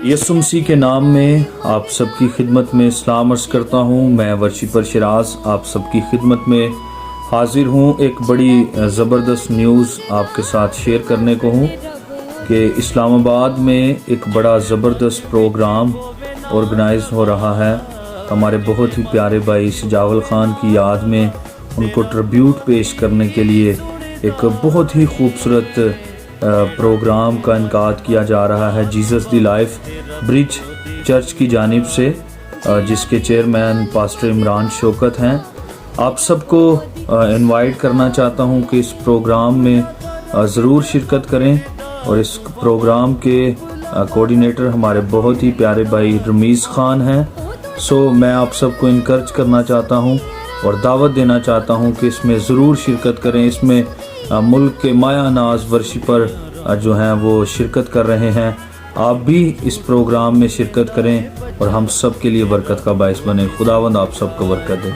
یسوع مسیح کے نام میں آپ سب کی خدمت میں سلام عرض کرتا ہوں۔ میں ورشپر شراز آپ سب کی خدمت میں حاضر ہوں۔ ایک بڑی زبردست نیوز آپ کے ساتھ شیئر کرنے کو ہوں کہ اسلام آباد میں ایک بڑا زبردست پروگرام آرگنائز ہو رہا ہے۔ ہمارے بہت ہی پیارے بھائی سجاول خان کی یاد میں ان کو ٹربیوٹ پیش کرنے کے لیے ایک بہت ہی خوبصورت پروگرام کا انعقاد کیا جا رہا ہے Jesus the life bridge church کی جانب سے، جس کے چیئرمین پاسٹر عمران شوکت ہیں۔ آپ سب کو انوائٹ کرنا چاہتا ہوں کہ اس پروگرام میں ضرور شرکت کریں، اور اس پروگرام کے کوآرڈینیٹر ہمارے بہت ہی پیارے بھائی رمیز خان ہیں۔ میں آپ سب کو انکرج کرنا چاہتا ہوں اور دعوت دینا چاہتا ہوں کہ اس میں ضرور شرکت کریں۔ اس میں ملک کے مایہ ناز ورشپر جو ہیں وہ شرکت کر رہے ہیں۔ آپ بھی اس پروگرام میں شرکت کریں اور ہم سب کے لیے برکت کا باعث بنے۔ خداوند آپ سب کو برکت دے۔